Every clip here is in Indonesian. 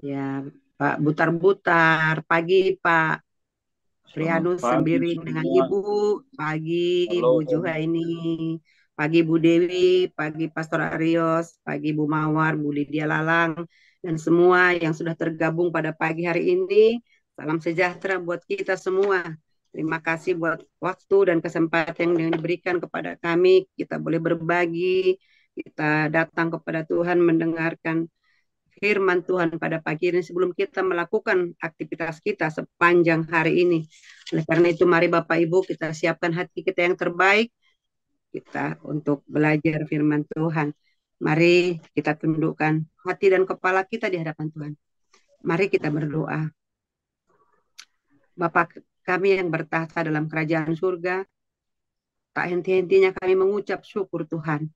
Ya, Pak Butar-Butar, pagi Pak Selamat Prianus pagi Sembiring dengan semua. Ibu, pagi Halo, Bu Juhaini, pagi Bu Dewi, pagi Pastor Arios, pagi Bu Mawar, Bu Lydia Lalang, dan semua yang sudah tergabung pada pagi hari ini. Salam sejahtera buat kita semua. Terima kasih buat waktu dan kesempatan yang diberikan kepada kami. Kita boleh berbagi, kita datang kepada Tuhan mendengarkan firman Tuhan pada pagi ini sebelum kita melakukan aktivitas kita sepanjang hari ini. Oleh karena itu mari Bapak Ibu kita siapkan hati kita yang terbaik kita untuk belajar firman Tuhan. Mari kita tundukkan hati dan kepala kita di hadapan Tuhan. Mari kita berdoa. Bapak kami yang bertahta dalam kerajaan surga, tak henti-hentinya kami mengucap syukur Tuhan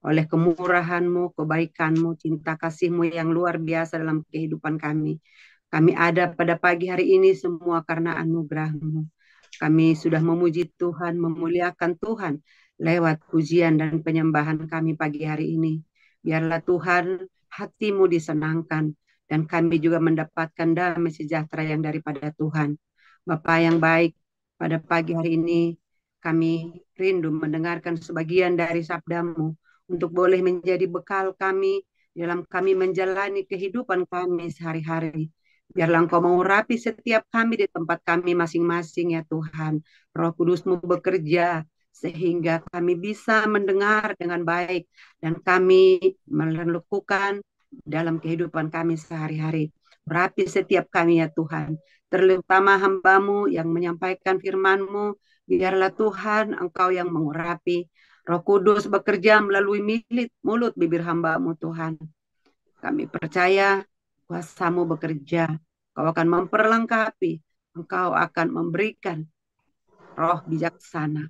oleh kemurahan-Mu, kebaikan-Mu, cinta kasih-Mu yang luar biasa dalam kehidupan kami. Kami ada pada pagi hari ini semua karena anugerah-Mu. Kami sudah memuji Tuhan, memuliakan Tuhan lewat pujian dan penyembahan kami pagi hari ini. Biarlah Tuhan hati-Mu disenangkan dan kami juga mendapatkan damai sejahtera yang daripada Tuhan. Bapa yang baik, pada pagi hari ini kami rindu mendengarkan sebagian dari sabda-Mu untuk boleh menjadi bekal kami dalam kami menjalani kehidupan kami sehari-hari. Biarlah Engkau mengurapi setiap kami di tempat kami masing-masing ya Tuhan. Roh Kudus-Mu bekerja sehingga kami bisa mendengar dengan baik dan kami melakukan dalam kehidupan kami sehari-hari. Urapi setiap kami ya Tuhan. Terutama hamba-Mu yang menyampaikan firman-Mu. Biarlah Tuhan Engkau yang mengurapi. Roh Kudus bekerja melalui mulut bibir hamba-Mu Tuhan. Kami percaya kuasa-Mu bekerja. Engkau akan memperlengkapi. Engkau akan memberikan roh bijaksana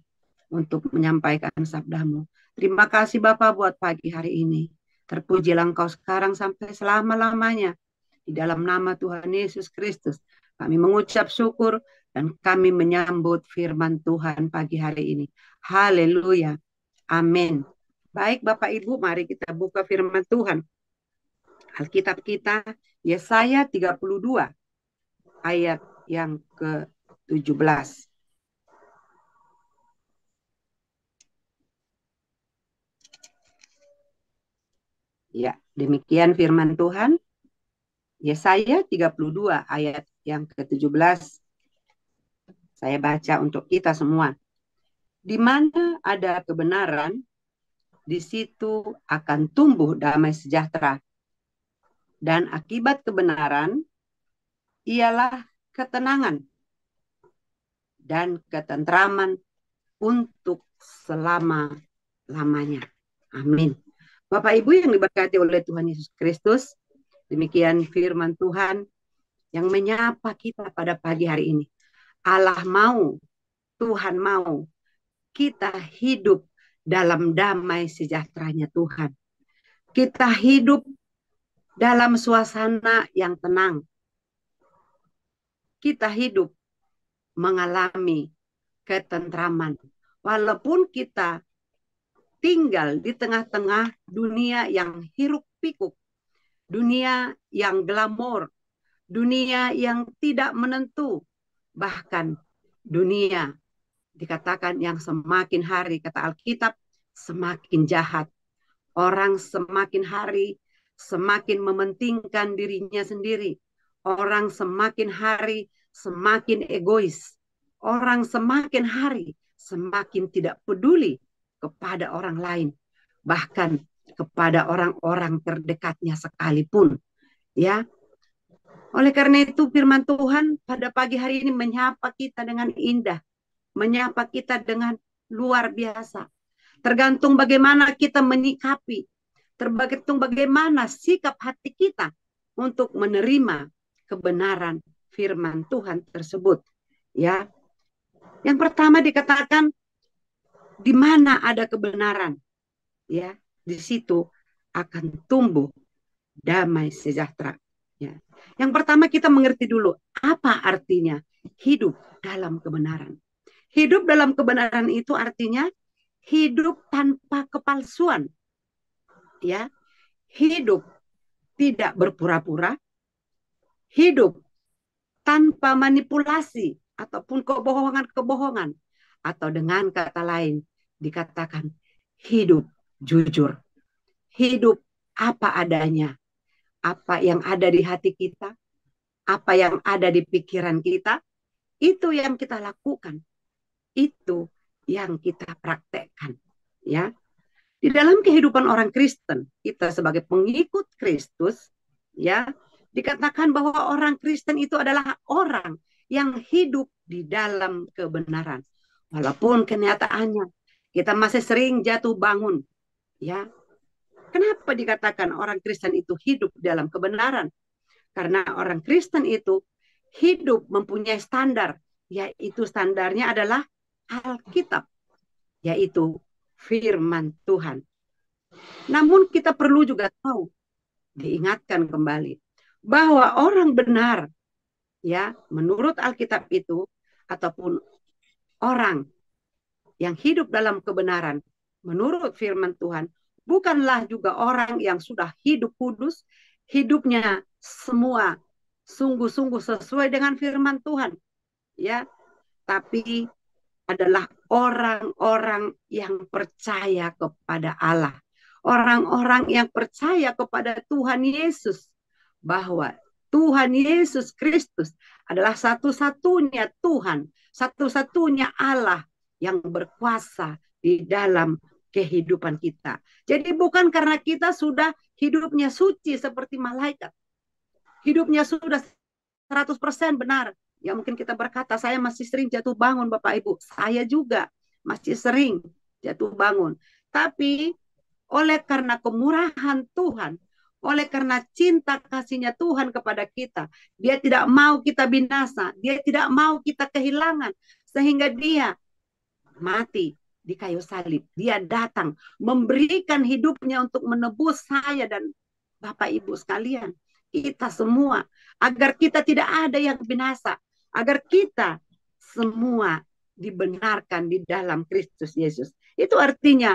untuk menyampaikan sabda-Mu. Terima kasih Bapak buat pagi hari ini. Terpujilah Engkau sekarang sampai selama-lamanya. Di dalam nama Tuhan Yesus Kristus. Kami mengucap syukur dan kami menyambut firman Tuhan pagi hari ini. Haleluya. Amin. Baik Bapak Ibu, mari kita buka firman Tuhan. Alkitab kita Yesaya 32 ayat yang ke-17. Ya, demikian firman Tuhan. Yesaya 32 ayat yang ke-17. Saya baca untuk kita semua. Di mana ada kebenaran, di situ akan tumbuh damai sejahtera. Dan akibat kebenaran ialah ketenangan dan ketentraman untuk selama-lamanya. Amin. Bapak Ibu yang diberkati oleh Tuhan Yesus Kristus, demikian firman Tuhan yang menyapa kita pada pagi hari ini. Allah mau, Tuhan mau kita hidup dalam damai sejahteranya Tuhan. Kita hidup dalam suasana yang tenang. Kita hidup mengalami ketentraman. Walaupun kita tinggal di tengah-tengah dunia yang hiruk pikuk, dunia yang glamor, dunia yang tidak menentu, bahkan dunia dikatakan yang semakin hari, kata Alkitab, semakin jahat. Orang semakin hari semakin mementingkan dirinya sendiri. Orang semakin hari semakin egois. Orang semakin hari semakin tidak peduli kepada orang lain. Bahkan kepada orang-orang terdekatnya sekalipun. Ya, oleh karena itu firman Tuhan pada pagi hari ini menyapa kita dengan indah. Menyapa kita dengan luar biasa. Tergantung bagaimana kita menyikapi, tergantung bagaimana sikap hati kita untuk menerima kebenaran firman Tuhan tersebut. Ya, yang pertama dikatakan di mana ada kebenaran, ya, di situ akan tumbuh damai sejahtera. Ya. Yang pertama kita mengerti dulu apa artinya hidup dalam kebenaran. Hidup dalam kebenaran itu artinya hidup tanpa kepalsuan, ya, hidup tidak berpura-pura, hidup tanpa manipulasi ataupun kebohongan-kebohongan, atau dengan kata lain dikatakan hidup jujur, hidup apa adanya, apa yang ada di hati kita, apa yang ada di pikiran kita, itu yang kita lakukan, itu yang kita praktekkan, ya. Di dalam kehidupan orang Kristen, kita sebagai pengikut Kristus, ya, dikatakan bahwa orang Kristen itu adalah orang yang hidup di dalam kebenaran. Walaupun kenyataannya kita masih sering jatuh bangun, ya. Kenapa dikatakan orang Kristen itu hidup dalam kebenaran? Karena orang Kristen itu hidup mempunyai standar, yaitu standarnya adalah Alkitab, yaitu firman Tuhan. Namun kita perlu juga tahu, diingatkan kembali, bahwa orang benar, ya, menurut Alkitab itu, ataupun orang yang hidup dalam kebenaran menurut firman Tuhan, bukanlah juga orang yang sudah hidup kudus, hidupnya semua sungguh-sungguh sesuai dengan firman Tuhan, ya, tapi adalah orang-orang yang percaya kepada Allah, orang-orang yang percaya kepada Tuhan Yesus, bahwa Tuhan Yesus Kristus adalah satu-satunya Tuhan, satu-satunya Allah yang berkuasa di dalam kehidupan kita. Jadi bukan karena kita sudah hidupnya suci seperti malaikat, hidupnya sudah 100% benar. Ya mungkin kita berkata, saya masih sering jatuh bangun Bapak Ibu. Saya juga masih sering jatuh bangun. Tapi oleh karena kemurahan Tuhan, oleh karena cinta kasihnya Tuhan kepada kita, dia tidak mau kita binasa, dia tidak mau kita kehilangan, sehingga dia mati di kayu salib. Dia datang memberikan hidupnya untuk menebus saya dan Bapak Ibu sekalian, kita semua, agar kita tidak ada yang binasa, agar kita semua dibenarkan di dalam Kristus Yesus. Itu artinya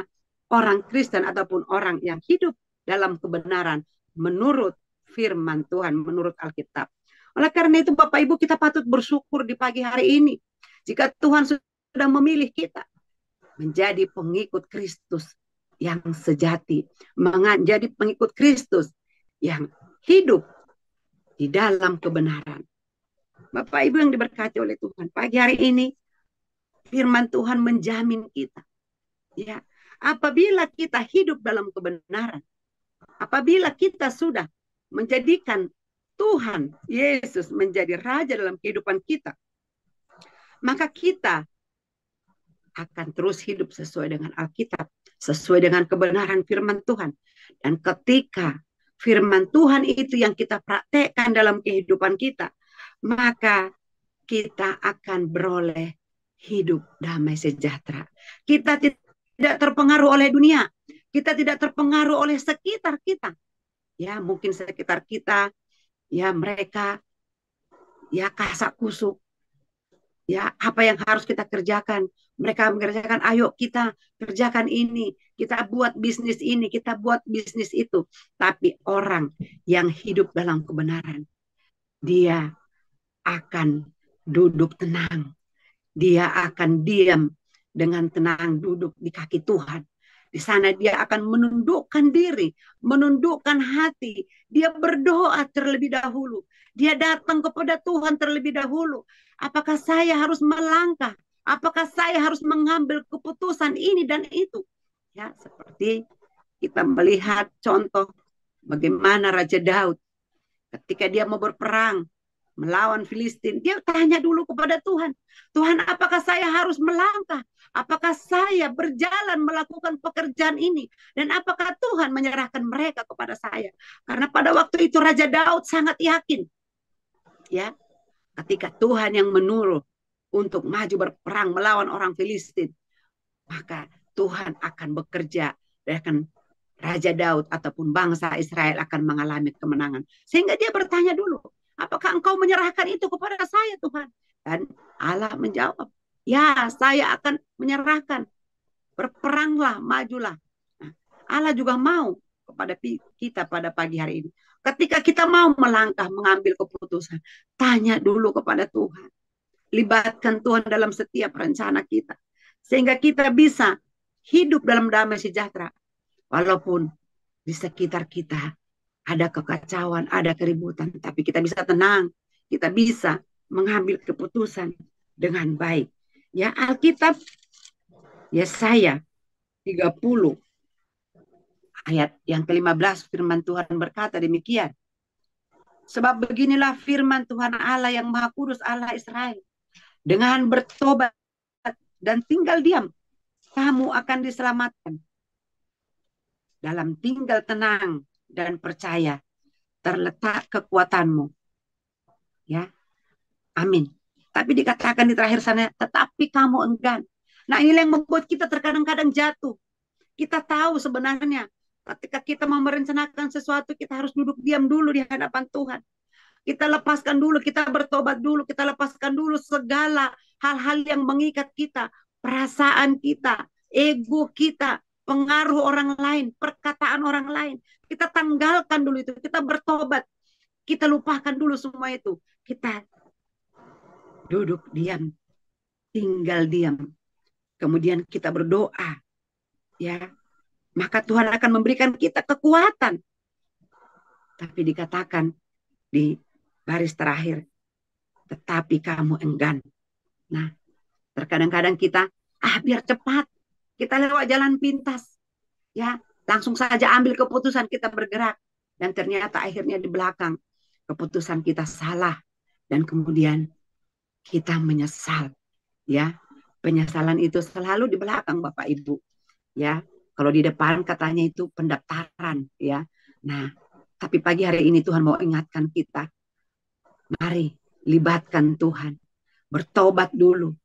orang Kristen ataupun orang yang hidup dalam kebenaran menurut firman Tuhan, menurut Alkitab. Oleh karena itu Bapak Ibu, kita patut bersyukur di pagi hari ini jika Tuhan sudah memilih kita menjadi pengikut Kristus yang sejati, menjadi pengikut Kristus yang hidup di dalam kebenaran. Bapak Ibu yang diberkati oleh Tuhan, pagi hari ini firman Tuhan menjamin kita, ya, apabila kita hidup dalam kebenaran, apabila kita sudah menjadikan Tuhan Yesus menjadi raja dalam kehidupan kita, maka kita akan terus hidup sesuai dengan Alkitab, sesuai dengan kebenaran firman Tuhan. Dan ketika firman Tuhan itu yang kita praktekkan dalam kehidupan kita, maka kita akan beroleh hidup damai sejahtera. Kita tidak terpengaruh oleh dunia, kita tidak terpengaruh oleh sekitar kita. Ya, mungkin sekitar kita, ya mereka, ya kasak kusuk, ya apa yang harus kita kerjakan. Mereka mengerjakan, ayo kita kerjakan ini, kita buat bisnis ini, kita buat bisnis itu. Tapi orang yang hidup dalam kebenaran, dia akan duduk tenang. Dia akan diam dengan tenang duduk di kaki Tuhan. Di sana dia akan menundukkan diri, menundukkan hati. Dia berdoa terlebih dahulu. Dia datang kepada Tuhan terlebih dahulu. Apakah saya harus melangkah? Apakah saya harus mengambil keputusan ini dan itu? Ya, seperti kita melihat contoh bagaimana Raja Daud ketika dia mau berperang melawan Filistin, dia tanya dulu kepada Tuhan, Tuhan, apakah saya harus melangkah? Apakah saya berjalan melakukan pekerjaan ini? Dan apakah Tuhan menyerahkan mereka kepada saya? Karena pada waktu itu Raja Daud sangat yakin, ya, ketika Tuhan yang menyuruh untuk maju berperang melawan orang Filistin, maka Tuhan akan bekerja dan Raja Daud ataupun bangsa Israel akan mengalami kemenangan. Sehingga dia bertanya dulu, apakah engkau menyerahkan itu kepada saya Tuhan? Dan Allah menjawab, ya saya akan menyerahkan. Berperanglah, majulah. Nah, Allah juga mau kepada kita pada pagi hari ini. Ketika kita mau melangkah, mengambil keputusan, tanya dulu kepada Tuhan. Libatkan Tuhan dalam setiap rencana kita. Sehingga kita bisa hidup dalam damai sejahtera. Walaupun di sekitar kita ada kekacauan, ada keributan. Tapi kita bisa tenang. Kita bisa mengambil keputusan dengan baik. Ya, Alkitab Yesaya 30 ayat yang ke-15 firman Tuhan berkata demikian. Sebab beginilah firman Tuhan Allah yang Maha Kudus, Allah Israel. Dengan bertobat dan tinggal diam, kamu akan diselamatkan. Dalam tinggal tenang dan percaya terletak kekuatanmu. Ya, amin. Tapi dikatakan di terakhir sana, tetapi kamu enggan. Nah, inilah yang membuat kita terkadang-kadang jatuh. Kita tahu sebenarnya ketika kita mau merencanakan sesuatu, kita harus duduk diam dulu di hadapan Tuhan. Kita lepaskan dulu, kita bertobat dulu, kita lepaskan dulu segala hal-hal yang mengikat kita, perasaan kita, ego kita, pengaruh orang lain, perkataan orang lain. Kita tanggalkan dulu itu, kita bertobat, kita lupakan dulu semua itu. Kita duduk diam, tinggal diam. Kemudian kita berdoa, ya, maka Tuhan akan memberikan kita kekuatan. Tapi dikatakan di baris terakhir, tetapi kamu enggan. Nah, terkadang-kadang kita, biar cepat, kita lewat jalan pintas, ya, langsung saja ambil keputusan, kita bergerak, dan ternyata akhirnya di belakang keputusan kita salah, dan kemudian kita menyesal, ya. Penyesalan itu selalu di belakang, Bapak Ibu, ya. Kalau di depan katanya itu pendaftaran, ya. Nah, tapi pagi hari ini Tuhan mau ingatkan kita, mari libatkan Tuhan, bertobat dulu,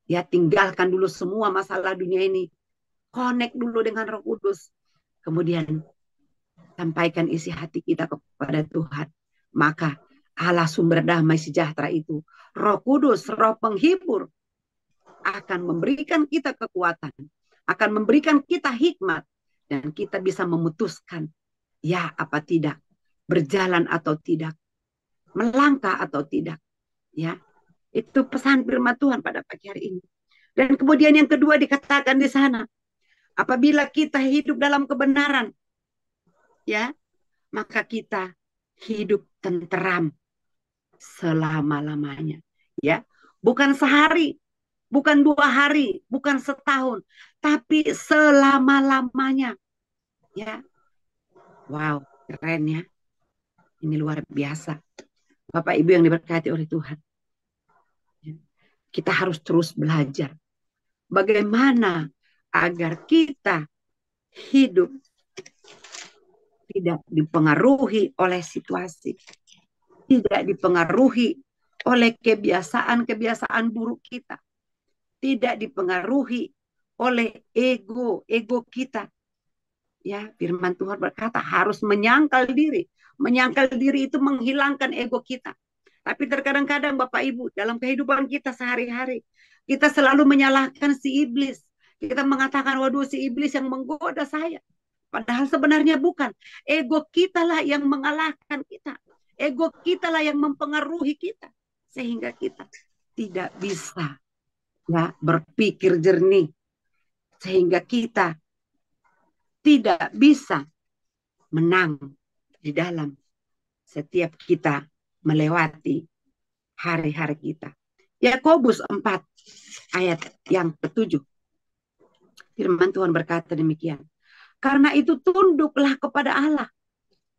ya, tinggalkan dulu semua masalah dunia ini, connect dulu dengan Roh Kudus, kemudian sampaikan isi hati kita kepada Tuhan. Maka Allah sumber damai sejahtera itu, Roh Kudus, Roh penghibur, akan memberikan kita kekuatan, akan memberikan kita hikmat, dan kita bisa memutuskan ya apa tidak, berjalan atau tidak, melangkah atau tidak, ya. Itu pesan firman Tuhan pada pagi hari ini. Dan kemudian yang kedua dikatakan di sana, apabila kita hidup dalam kebenaran, ya, maka kita hidup tenteram selama-lamanya, ya. Bukan sehari, bukan 2 hari, bukan setahun, tapi selama-lamanya, ya. Wow, keren ya. Ini luar biasa. Bapak Ibu yang diberkati oleh Tuhan. Kita harus terus belajar bagaimana agar kita hidup tidak dipengaruhi oleh situasi, tidak dipengaruhi oleh kebiasaan-kebiasaan buruk kita, tidak dipengaruhi oleh ego kita. Ya, firman Tuhan berkata harus menyangkal diri. Menyangkal diri itu menghilangkan ego kita. Tapi terkadang-kadang Bapak Ibu, dalam kehidupan kita sehari-hari, kita selalu menyalahkan si iblis. Kita mengatakan, waduh, si iblis yang menggoda saya. Padahal sebenarnya bukan. Ego kita lah yang mengalahkan kita. Ego kita lah yang mempengaruhi kita. Sehingga kita tidak bisa, ya, berpikir jernih. Sehingga kita tidak bisa menang di dalam setiap kita melewati hari-hari kita. Yakobus 4 ayat yang ke-7. Firman Tuhan berkata demikian. Karena itu tunduklah kepada Allah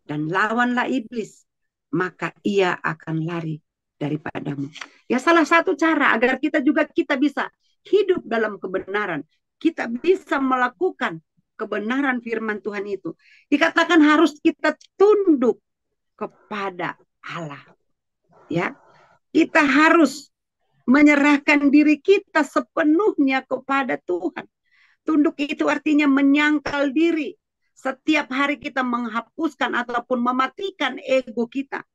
dan lawanlah iblis, maka ia akan lari daripadamu. Ya, salah satu cara agar kita bisa hidup dalam kebenaran, kita bisa melakukan kebenaran firman Tuhan itu, dikatakan harus kita tunduk kepada Allah. Ya, kita harus menyerahkan diri kita sepenuhnya kepada Tuhan. Tunduk itu artinya menyangkal diri. Setiap hari kita menghapuskan ataupun mematikan ego kita.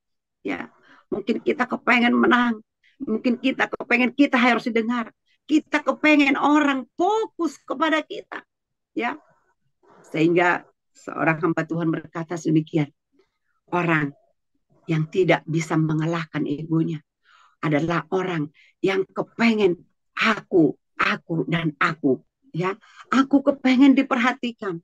Ya, mungkin kita kepengen menang, mungkin kita kepengen kita harus didengar, kita kepengen orang fokus kepada kita. Ya, sehingga seorang hamba Tuhan berkata demikian. orang yang tidak bisa mengalahkan egonya adalah orang yang kepengen dan aku. Ya, aku kepengen diperhatikan.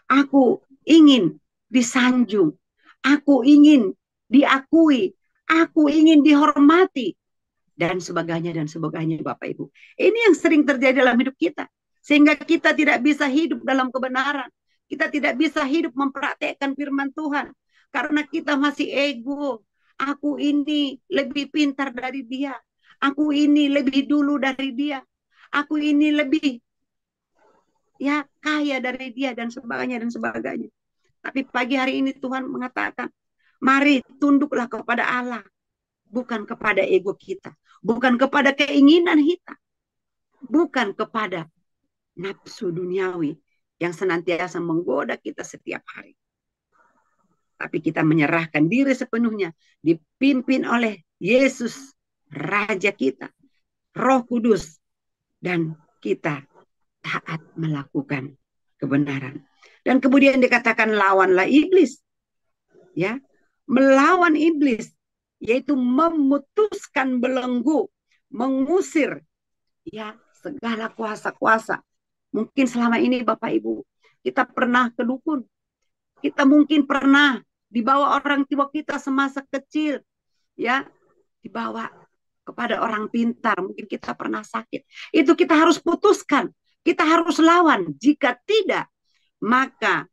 Aku ingin disanjung. Aku ingin diakui. Aku ingin dihormati. Dan sebagainya Bapak Ibu. Ini yang sering terjadi dalam hidup kita. Sehingga kita tidak bisa hidup dalam kebenaran. Kita tidak bisa hidup mempraktekkan firman Tuhan. Karena kita masih ego. Aku ini lebih pintar dari dia. Aku ini lebih dulu dari dia. Aku ini lebih kaya dari dia dan sebagainya. Tapi pagi hari ini Tuhan mengatakan, mari tunduklah kepada Allah, bukan kepada ego kita, bukan kepada keinginan kita, bukan kepada nafsu duniawi yang senantiasa menggoda kita setiap hari. Tapi kita menyerahkan diri sepenuhnya, dipimpin oleh Yesus, Raja kita, Roh Kudus, dan kita taat melakukan kebenaran. Dan kemudian dikatakan lawanlah iblis. Ya, melawan iblis, yaitu memutuskan belenggu, mengusir segala kuasa-kuasa. Mungkin selama ini Bapak Ibu, kita pernah ke dukun. Kita mungkin pernah dibawa orang tua kita semasa kecil, dibawa kepada orang pintar, mungkin kita pernah sakit. Itu kita harus putuskan, kita harus lawan. Jika tidak, maka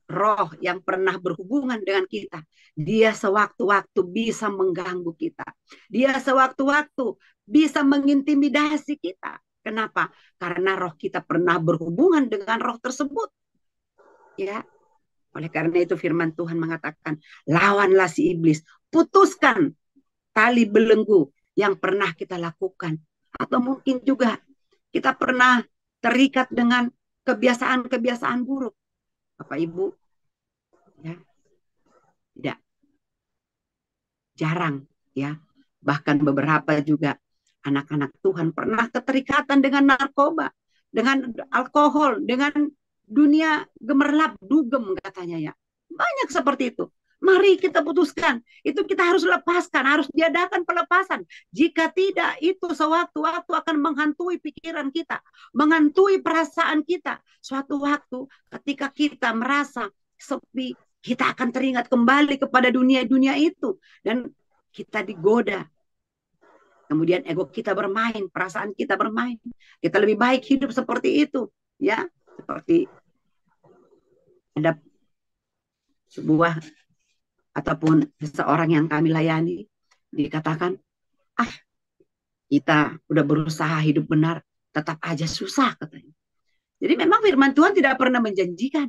roh yang pernah berhubungan dengan kita, dia sewaktu-waktu bisa mengganggu kita. Dia sewaktu-waktu bisa mengintimidasi kita. Kenapa? Karena roh kita pernah berhubungan dengan roh tersebut. Oleh karena itu firman Tuhan mengatakan, lawanlah si iblis, putuskan tali belenggu yang pernah kita lakukan. Atau mungkin juga kita pernah terikat dengan kebiasaan-kebiasaan buruk. Bapak Ibu, tidak jarang, bahkan beberapa juga anak-anak Tuhan pernah keterikatan dengan narkoba, dengan alkohol, dengan dunia gemerlap, dugem katanya Banyak seperti itu. Mari kita putuskan, itu kita harus lepaskan, harus diadakan pelepasan. Jika tidak, itu sewaktu-waktu akan menghantui pikiran kita, menghantui perasaan kita. Suatu waktu ketika kita merasa sepi, kita akan teringat kembali kepada dunia-dunia itu. Dan kita digoda. Kemudian ego kita bermain, perasaan kita bermain. Kita lebih baik hidup seperti itu. Seperti ada sebuah ataupun seseorang yang kami layani, dikatakan, kita udah berusaha hidup benar, tetap aja susah katanya. Jadi memang firman Tuhan tidak pernah menjanjikan.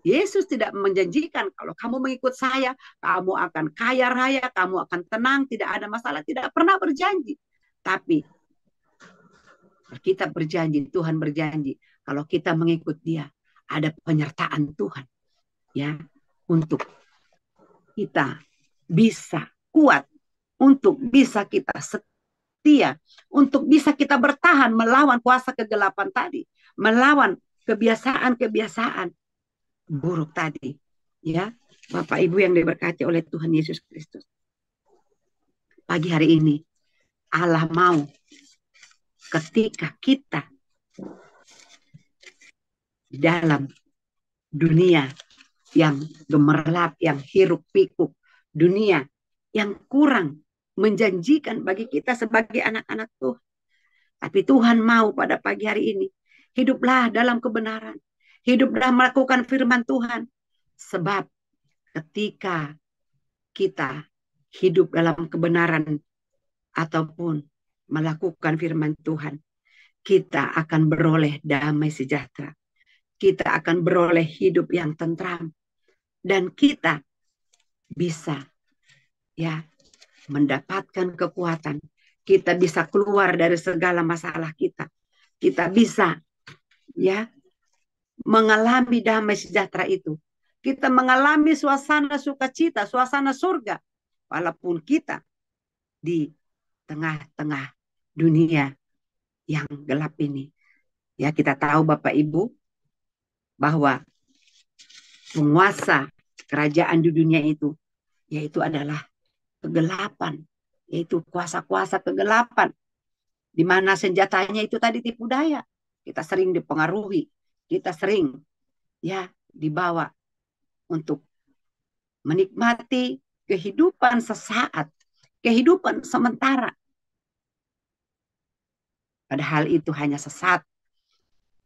Yesus tidak menjanjikan kalau kamu mengikut saya, kamu akan kaya raya, kamu akan tenang, tidak ada masalah. Tidak pernah berjanji. Tapi kita berjanji, Tuhan berjanji, kalau kita mengikut dia, ada penyertaan Tuhan. Untuk kita bisa kuat, untuk bisa kita setia, untuk bisa kita bertahan melawan kuasa kegelapan tadi, melawan kebiasaan-kebiasaan buruk tadi. Bapak Ibu yang diberkati oleh Tuhan Yesus Kristus. Pagi hari ini Allah mau ketika kita di dalam dunia yang gemerlap, yang hiruk pikuk, dunia yang kurang menjanjikan bagi kita sebagai anak-anak Tuhan. Tapi Tuhan mau pada pagi hari ini, hiduplah dalam kebenaran, hiduplah melakukan firman Tuhan. Sebab ketika kita hidup dalam kebenaran ataupun melakukan firman Tuhan, kita akan beroleh damai sejahtera. Kita akan beroleh hidup yang tentram. Dan kita bisa mendapatkan kekuatan. Kita bisa keluar dari segala masalah kita. Kita bisa mengalami damai sejahtera itu. Kita mengalami suasana sukacita, suasana surga. Walaupun kita di tengah-tengah dunia yang gelap ini. Kita tahu Bapak Ibu bahwa penguasa kerajaan di dunia itu, yaitu adalah kegelapan, yaitu kuasa-kuasa kegelapan, di mana senjatanya itu tadi tipu daya. Kita sering dipengaruhi, kita sering ya dibawa untuk menikmati kehidupan sesaat, kehidupan sementara. Padahal itu hanya sesaat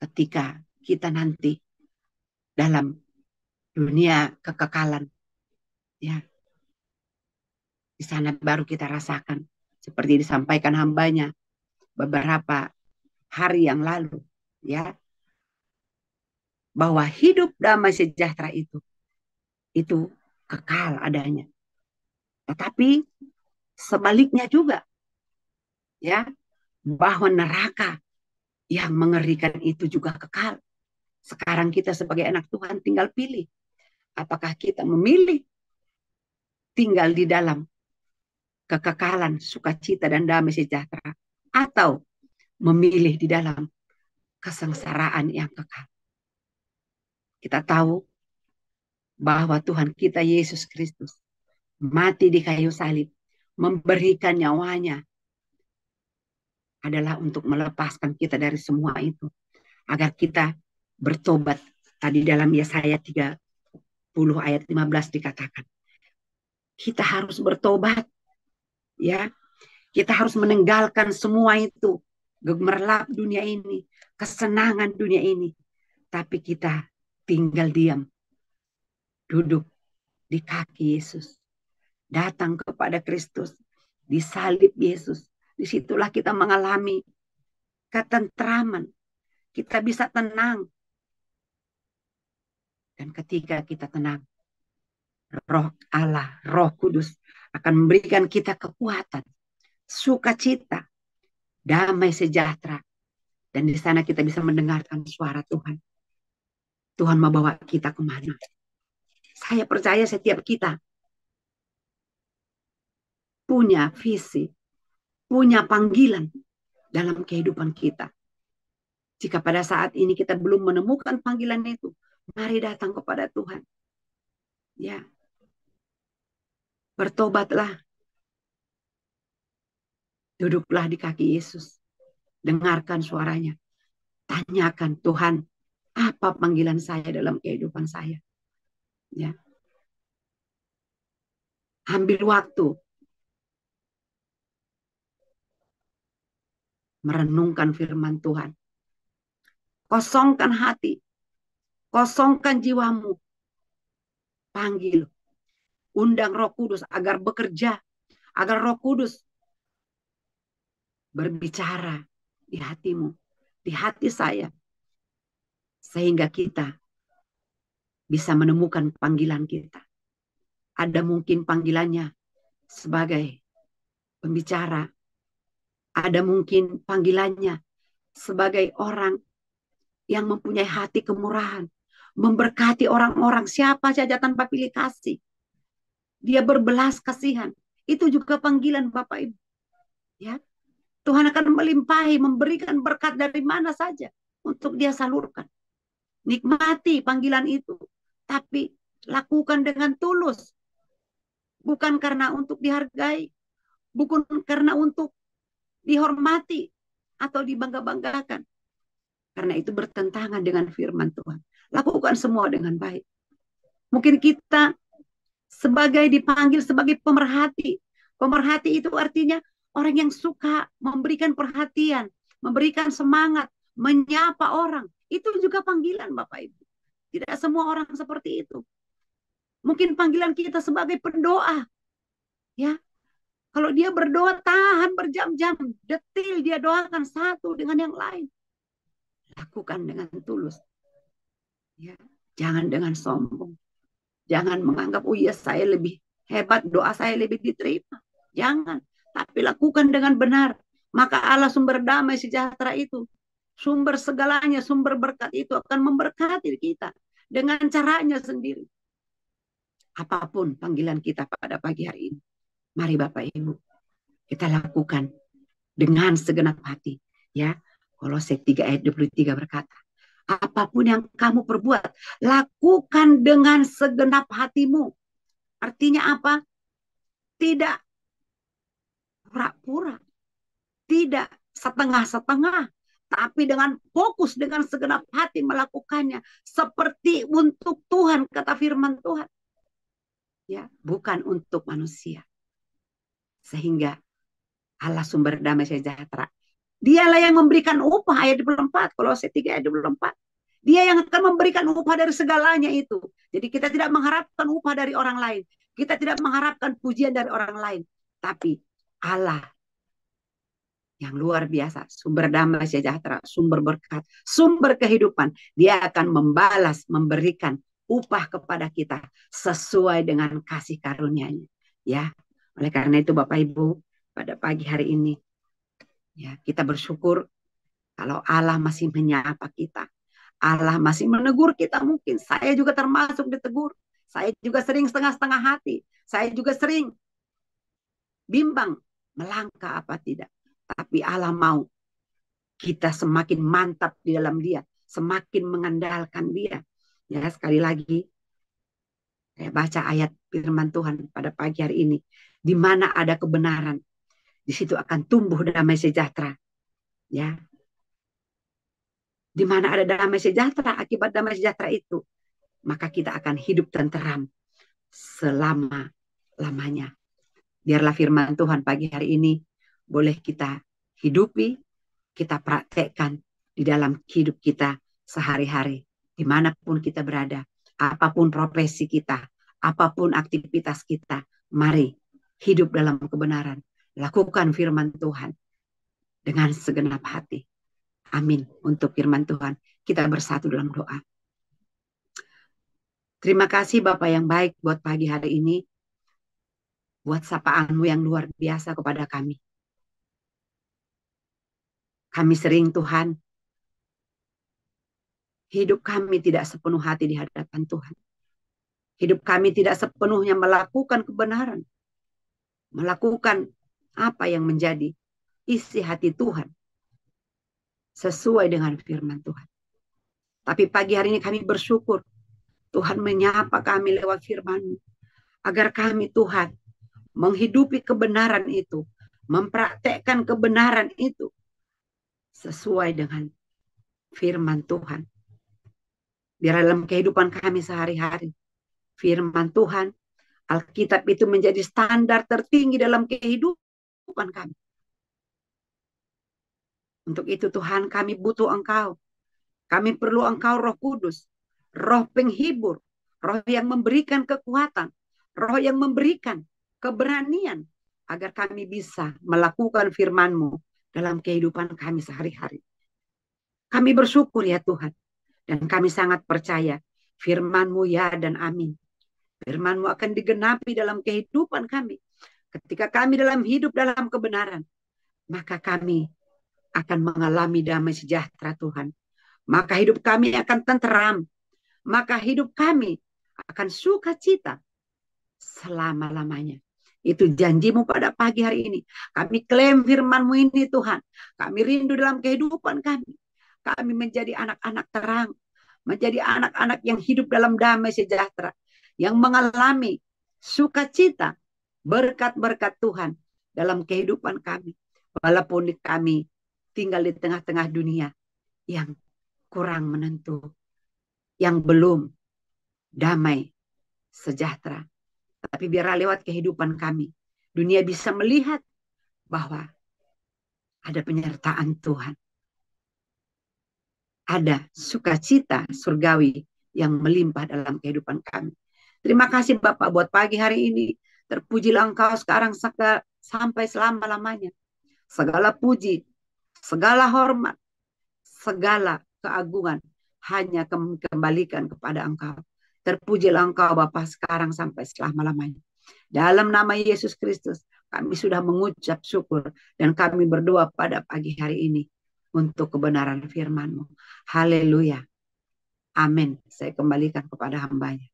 ketika kita nanti dalam dunia kekekalan. Ya, di sana baru kita rasakan seperti disampaikan hambanya beberapa hari yang lalu, ya, bahwa hidup damai sejahtera itu kekal adanya. Tetapi sebaliknya juga, ya, bahwa neraka yang mengerikan itu juga kekal. Sekarang kita sebagai anak Tuhan tinggal pilih. Apakah kita memilih tinggal di dalam kekekalan, sukacita, dan damai sejahtera, atau memilih di dalam kesengsaraan yang kekal. Kita tahu bahwa Tuhan kita Yesus Kristus mati di kayu salib, memberikan nyawanya adalah untuk melepaskan kita dari semua itu, agar kita bertobat. Tadi dalam Yesaya 30 ayat 15 dikatakan, kita harus bertobat, ya. Kita harus meninggalkan semua itu, gemerlap dunia ini, kesenangan dunia ini, tapi kita tinggal diam, duduk di kaki Yesus, datang kepada Kristus, disalib Yesus. Disitulah kita mengalami ketentraman, kita bisa tenang. Dan ketika kita tenang, Roh Allah, Roh Kudus akan memberikan kita kekuatan, sukacita, damai sejahtera. Dan di sana kita bisa mendengarkan suara Tuhan. Tuhan membawa kita kemana? Saya percaya setiap kita punya visi, punya panggilan dalam kehidupan kita. Jika pada saat ini kita belum menemukan panggilan itu, mari datang kepada Tuhan. Ya, bertobatlah. Duduklah di kaki Yesus. Dengarkan suaranya. Tanyakan, Tuhan, apa panggilan saya dalam kehidupan saya? Ya. Ambil waktu merenungkan firman Tuhan. Kosongkan hati. Kosongkan jiwamu. Panggil. Undang Roh Kudus agar bekerja. Agar Roh Kudus berbicara di hatimu, di hati saya. Sehingga kita bisa menemukan panggilan kita. Ada mungkin panggilannya sebagai pembicara. Ada mungkin panggilannya sebagai orang yang mempunyai hati kemurahan. Memberkati orang-orang siapa saja tanpa pilih kasih. Dia berbelas kasihan. Itu juga panggilan Bapak Ibu. Ya, Tuhan akan melimpahi, memberikan berkat dari mana saja untuk dia salurkan. Nikmati panggilan itu, tapi lakukan dengan tulus. Bukan karena untuk dihargai, bukan karena untuk dihormati atau dibangga-banggakan. Karena itu bertentangan dengan firman Tuhan. Lakukan semua dengan baik. Mungkin kita dipanggil sebagai pemerhati. Pemerhati itu artinya orang yang suka memberikan perhatian, memberikan semangat, menyapa orang. Itu juga panggilan Bapak Ibu. Tidak semua orang seperti itu. Mungkin panggilan kita sebagai pendoa. Ya, kalau dia berdoa tahan berjam-jam, detil dia doakan satu dengan yang lain. Lakukan dengan tulus. Ya, jangan dengan sombong. Jangan menganggap, oh iya saya lebih hebat, doa saya lebih diterima. Jangan. Tapi lakukan dengan benar. Maka Allah sumber damai sejahtera itu, sumber segalanya, sumber berkat itu akan memberkati kita dengan caranya sendiri. Apapun panggilan kita pada pagi hari ini, mari Bapak Ibu, kita lakukan dengan segenap hati. Ya, Kolose 3 ayat 23 berkata, Apapun yang kamu perbuat, lakukan dengan segenap hatimu. Artinya apa? Tidak pura-pura, tidak setengah-setengah, tapi dengan fokus, dengan segenap hati melakukannya. Seperti untuk Tuhan, kata firman Tuhan. Ya, bukan untuk manusia. Sehingga Allah sumber damai sejahtera. Dialah yang memberikan upah, ayat 24, Kolose 3 ayat 24. Dia yang akan memberikan upah dari segalanya itu. Jadi kita tidak mengharapkan upah dari orang lain. Kita tidak mengharapkan pujian dari orang lain. Tapi Allah yang luar biasa, sumber damai sejahtera, sumber berkat, sumber kehidupan. Dia akan membalas, memberikan upah kepada kita sesuai dengan kasih karunia-Nya. Ya, oleh karena itu Bapak Ibu, pada pagi hari ini, ya kita bersyukur kalau Allah masih menyapa kita. Allah masih menegur kita mungkin. Saya juga termasuk ditegur. Saya juga sering setengah-setengah hati. Saya juga sering bimbang melangkah apa tidak. Tapi Allah mau kita semakin mantap di dalam Dia, semakin mengandalkan Dia. Ya, sekali lagi saya baca ayat firman Tuhan pada pagi hari ini. Di mana ada kebenaran, di situ akan tumbuh damai sejahtera. Ya. Di mana ada damai sejahtera, akibat damai sejahtera itu, maka kita akan hidup tenteram selama-lamanya. Biarlah firman Tuhan pagi hari ini boleh kita hidupi, kita praktekkan di dalam hidup kita sehari-hari. Dimanapun kita berada, apapun profesi kita, apapun aktivitas kita, mari hidup dalam kebenaran. Lakukan firman Tuhan dengan segenap hati. Amin. Untuk firman Tuhan, kita bersatu dalam doa. Terima kasih Bapak yang baik buat pagi hari ini. Buat sapaan-Mu yang luar biasa kepada kami. Kami sering Tuhan, hidup kami tidak sepenuh hati di hadapan Tuhan. Hidup kami tidak sepenuhnya melakukan kebenaran. Melakukan apa yang menjadi isi hati Tuhan. Sesuai dengan firman Tuhan. Tapi pagi hari ini kami bersyukur. Tuhan menyapa kami lewat firman-Mu. Agar kami Tuhan menghidupi kebenaran itu. Mempraktekkan kebenaran itu. Sesuai dengan firman Tuhan. Biar dalam kehidupan kami sehari-hari. Firman Tuhan, Alkitab itu menjadi standar tertinggi dalam kehidupan kami. Untuk itu Tuhan, kami butuh Engkau. Kami perlu Engkau, Roh Kudus. Roh penghibur. Roh yang memberikan kekuatan. Roh yang memberikan keberanian. Agar kami bisa melakukan firman-Mu dalam kehidupan kami sehari-hari. Kami bersyukur ya Tuhan. Dan kami sangat percaya firman-Mu ya dan amin. Firman-Mu akan digenapi dalam kehidupan kami. Ketika kami dalam hidup dalam kebenaran. Maka kami akan mengalami damai sejahtera Tuhan. Maka hidup kami akan tenteram. Maka hidup kami akan sukacita selama-lamanya. Itu janji-Mu pada pagi hari ini. Kami klaim firman-Mu ini Tuhan. Kami rindu dalam kehidupan kami. Kami menjadi anak-anak terang. Menjadi anak-anak yang hidup dalam damai sejahtera. Yang mengalami sukacita. Berkat-berkat Tuhan dalam kehidupan kami. Walaupun kami tinggal di tengah-tengah dunia yang kurang menentu, yang belum damai sejahtera. Tapi biarlah lewat kehidupan kami, dunia bisa melihat bahwa ada penyertaan Tuhan. Ada sukacita surgawi yang melimpah dalam kehidupan kami. Terima kasih Bapak buat pagi hari ini. Terpujilah Engkau sekarang sampai selama-lamanya. Segala puji, segala hormat, segala keagungan hanya kembalikan kepada Engkau. Terpujilah Engkau Bapa sekarang sampai selama-lamanya. Dalam nama Yesus Kristus kami sudah mengucap syukur dan kami berdoa pada pagi hari ini untuk kebenaran firman-Mu. Haleluya. Amin. Saya kembalikan kepada hamba-Nya.